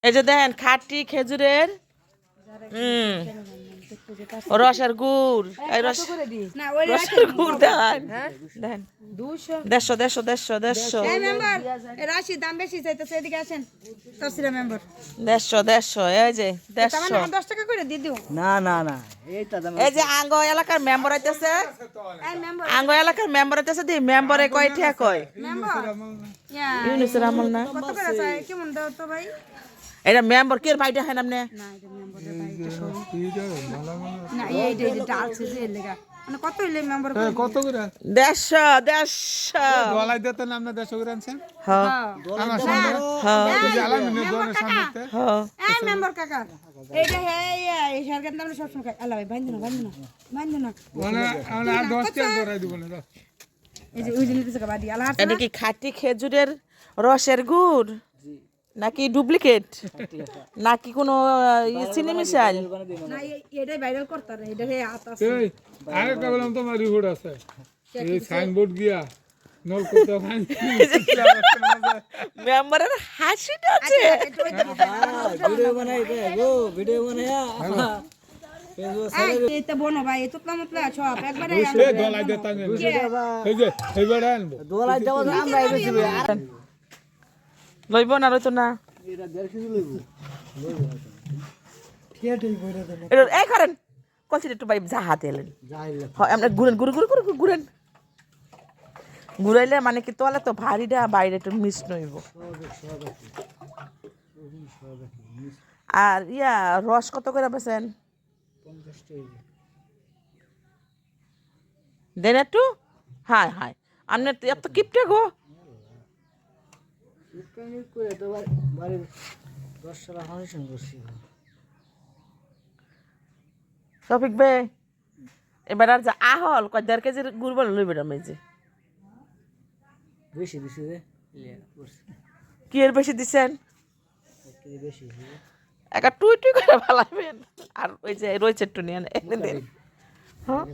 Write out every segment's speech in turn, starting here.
এই যে দেখেন খাঁটি খেজুরের রসের গুড় এই রসের গুড় দেন দেন 150 রাশির দাম বেশি চাইতেছে, এদিকে আসেন। তসিরা মেম্বার 150 এই যে 150 10 টাকা করে দিয়ে দিও। না না না এইটা দাম এই যে আঙ্গ এলাকার মেম্বার আইতেছে আঙ্গ এলাকার মেম্বার আইতেছে দি মেম্বারে কয় টাকা কয় মেম্বার ইউনুসের আমল না কত করে চাই কেমন দাও তো ভাই? এটা মেম্বার কে ভাইটা হয় নামনে না এটা মেম্বারের ভাই এটা সব না এইটা ডালছে যে লেগা মানে কত হইলে মেম্বার কত করে 150 গলায় দিতে না আপনি 150 করে আনছেন হ্যাঁ আমার সামনে হ্যাঁ এই যে আলামিনের দোকানের সামনে হ্যাঁ এই মেম্বার কাকা এইটা হ্যাঁ এই সরকার দাম সব সময় খাই। আল্লাহ ভাই বান্ধ না মানে মানে আর 10 টাকা করে দিব না এই যে ওই যে নিতেছে বাড়ি আল্লাহ এটা কি খাঁটি খেজুরের রসের গুড় নাকি ডুপ্লিকেট নাকি কোনো চিনি মিশাল না এটাই ভাইরাল করতার এটা হে আতাছে এই আরে কেবলম তোমার রিপোর্ট আছে এই সাইনবোর্ড গিয়া নলকুতা খান মেম্বারের হাসিটা আছে ভিডিও বানাই দে গো ভিডিও বানায়া এটা বনো ভাই এত কম মতলা সব একবারে এই গলায় দিতে না এই যে এইবার আনবো দোলাই দেব আমরা বেশি লইব না লইতো না এটা 150 কেজি লইব ঠিকই কইরা দেন এটা এই করেন কলসি একটু ভাই যা হাতে এলেন যাইলে হ্যাঁ আমরা ঘুরেন ঘুরাইলে মানে কি তোলা তো ভারীটা বাইরে একটু মিস নইব আর ইয়া রস কত করে বেছেন 50 টাকা দেন একটু হাই হাই আপনি এত কিপটে গো ইকনি করে তো বাড়ি 10 টাকা ফাউন্ডেশন করছি শফিক বে এবার আর যা আহল কয় 1.5 কেজির গুড় বলে লইবে না মেজে বেশি দিছি রে লিয়া করছি কি এর বেশি দিছেন 1 কেজি বেশি দিছি একটা টুই করে ফেলাবেন আর ওই যে রয়েছে একটু নিয়ে একদিন দেন হ্যাঁ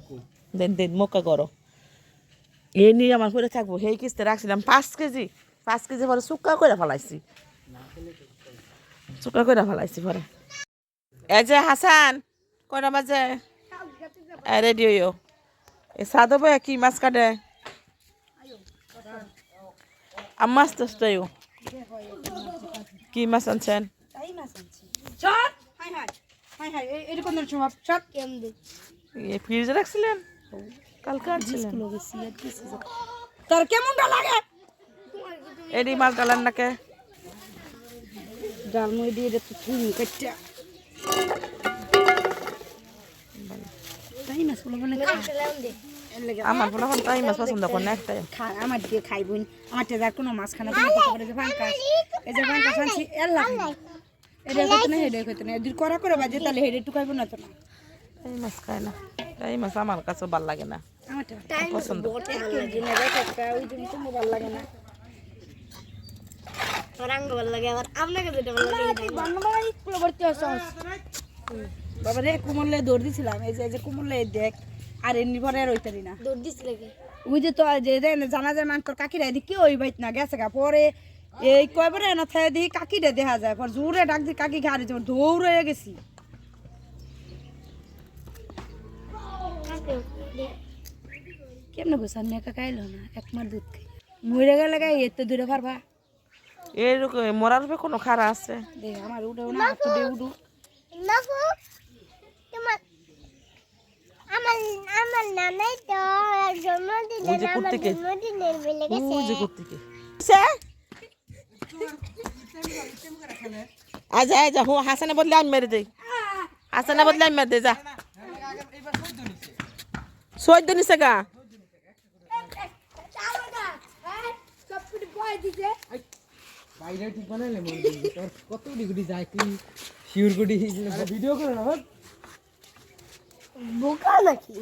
দেন মোকা করো এই নিয়ে আমার পরে থাকবো সেই কিস্তে রাখছিলাম 5 কেজি পরে শুকা করে ফেলাইছি পরে এই যে হাসান কয়টা বাজে রেডি হইও এই সাদো ভাই কি মাছ কাটে মাছ তো কি মাছ আনছেন তাই না শুনছি চট হাই এরকম ধরনের সব চট কেমন ফ্রিজে রাখছিলেন কালকে আনছিলেন তোর কেমনটা লাগে এডি মাছ ডালেন নাকে ডাল মই দিয়ে দে তুই কাটটা তাই না শুনলে বলে আমার বলা কোন তাই মাছ পছন্দ করে না একটাই আমার দিয়ে খাইবুন আমার তে কোনো মাছ খানা দিতে পারে যে ফাঙ্কা এই যে ফাঙ্কা শান্তি এল্লা এটা কত না হেডে কত না যদি করা করে বাজে তাহলে হেডে টুকাইবো না তো না এই মাছ খায় না এই মাছ আমার কাছে ভালো লাগে না আমারটা পছন্দ দিনে দেখা ওই দিন তো ভালো লাগে না রঙ ভালো লাগে আবার আপনাকে যেটা ভালো লাগে বান্নবাই পুরো ভর্তি আছে বাবা রে কুমলে দৌড় দিছিলাম এই যে কুমলে দেখ আর এমনি ভরে রইতারি না দৌড় দিছিল কি ওই যে তো যে জানাজার মান তোর কাকিরা এদিকে ওই বাইত না গেছে গা পরে এই কয়বারে না থাকে দেখি কাকিরে দেখা যায় পর জোরে ডাক দিয়ে কাকি ঘাড়ে যাবো দৌড় হয়ে গেছি কেমনে গোসান মেয়ে কাকা এলো না একমার দুধ খাই মরে গেলে গাই এত দূরে পারবা এরকম মরার উপরে কোনো খারা আছে দেখ আমার উঠেও না একটু দে উঠু নাকু তোমার আমার নামে তো জন্মদিনে ওই যে আমার কুর্তিকে জন্মদিনের বেলে গেছে ওই যে কুর্তিকে সে আজা হো হাসানে বদলে আমি মেরে দেই হাসানে বদলে আমি মেরে দেই যা সৈদ্য নিছে গা বাইরে ঠিক বানাইলে মন দিবি তোর কত ডিগ্রি যায় তুই শিওর গুডি ভিডিও করে না বোকা নাকি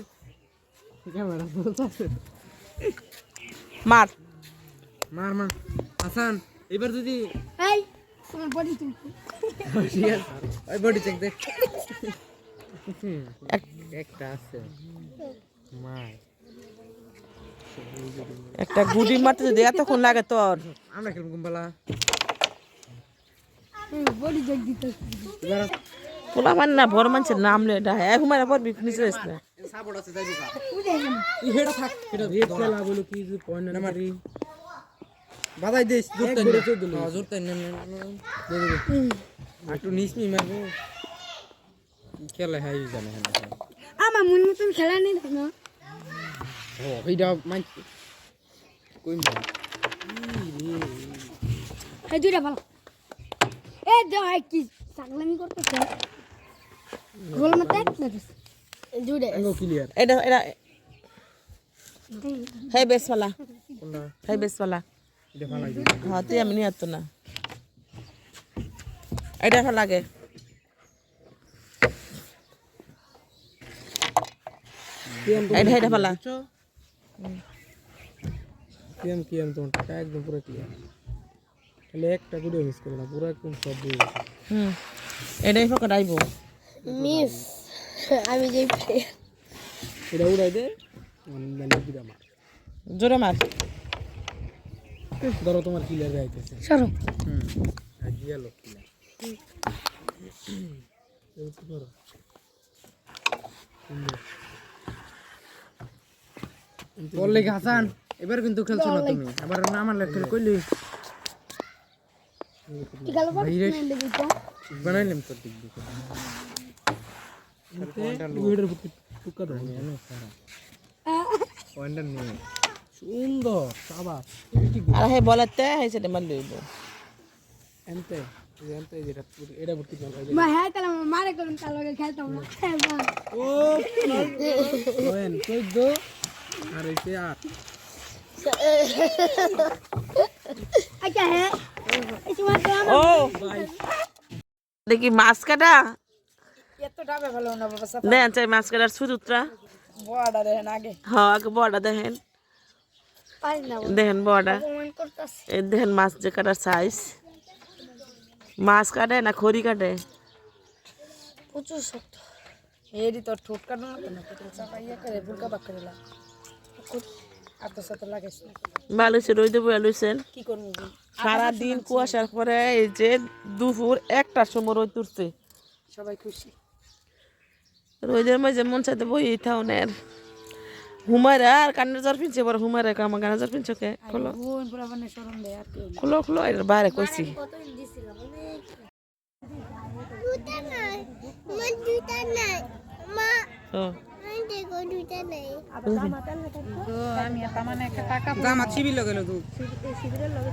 ক্যামেরা বলতাছে মার মার মার হাসান এবার যদি এই তোমার বডি তুমি ওই বডি চেক দে একটা আছে মার একটা গুডি মারতে যদি এতক্ষণ লাগে তোর আমরা কিরকম বালা বলি যোগ দিতে এবার পোলা মান না বড় মানুষের নাম লে এটা হ্যাঁ হুমারা পর নিচে আসছে না সাপোর্ট আছে যাইবো কা বুঝে গেল এই হেডা থাক এটা রেড খেলা বলো কি যে পয়েন্ট না মারি বাজাই দেশ জোরতে হ্যাঁ জোরতে নেন দে দে একটু নিসমি মারবো খেলা হাই জানে হ্যাঁ আমার মন মতন খেলা নেই না ও এইটা মান কই মা এই দুইটা ভালো এ দাও কি সাগলামি করতেছে গোল মত এক না দুইটা আঙ্গো ক্লিয়ার এটা এটা হ্যাঁ বেশ ফলা কোনটা হ্যাঁ বেশ ফলা এটা ভালো লাগে হ্যাঁ তুই আমি নিয়ে আসতো না এটা ভালো লাগে এটা এটা ভালো কিয়াম তোমার টাকা একদম পুরো ক্লিয়ার খালি একটা ভিডিও মিস করো না পুরো একদম সব দিয়ে গেছে এটাই ফকট আইব মিস আমি যে এটা উড়াই দে মানে বিরা মার জোরে মার ধরো তোমার ক্লিয়ার গাইতেছে সরো আজিয়া লোক ক্লিয়ার এই কি করো বললে হাসান এবার কিন্তু খেলছো না তুমি আবার না আমার খেল কইলি ঠিক আছে বাবা ভাইরে লেগে তো বানাইলাম তো ঠিক দিকে ভিডিওর ভিতরে টুকা দাও জানো সারা পয়েন্টার নিয়ে সুন্দর সাবাস আর হ্যাঁ বলাতে হ্যাঁ সেটা মার লইব এনতে এনতে যেটা এটা ভর্তি না ভাই মা হ্যাঁ তাহলে মারে করুন তার লগে খেলতাম না হ্যাঁ বা ও ওয়েন কই দো আর এসে আর আচ্ছা হ্যাঁ এই সময় তো ও দেখি মাছ কাটা এত ডাবে ভালো না বাবা সাপ দেন চাই মাছ কাটার সুদুত্রা বড়া দেখেন আগে হ্যাঁ আগে বড়া দেখেন পারি না দেখেন বড়া অপমান করতেছে এই দেখেন মাছ যে কাটার সাইজ মাছ কাটে না খড়ি কাটে প্রচুর শক্ত এরি তোর ঠোঁট কাটনো না কেন পেটে চাপাইয়া করে বুলকা বাক করে লা আর তো সাথে লাগাইছ না ভালো হয়েছে রোদে বয়ে লইছেন কি করব সারাদিন কুয়াশার পরে এই যে দুপুর 1টার সময় রোদ উঠছে সবাই খুশি রোদের মাঝে মন চাইতে বই থাও নেন হুমারা আর কানের জ্বর পিনছে বড় হুমারা আমার কানের জ্বর পিনছে কে খোলো বোন পুরা মানে শরম দেয় আর কি খোলো খোলো এর বাইরে কইছি কতদিন দিছিলাম অনেক দুটা নাই মা দুটা নাই মা ও দেখো দুটা নাই তো আমি তার মানে একটা টাকা জামা ছিবি লাগাইলো তো শিবিরের লগে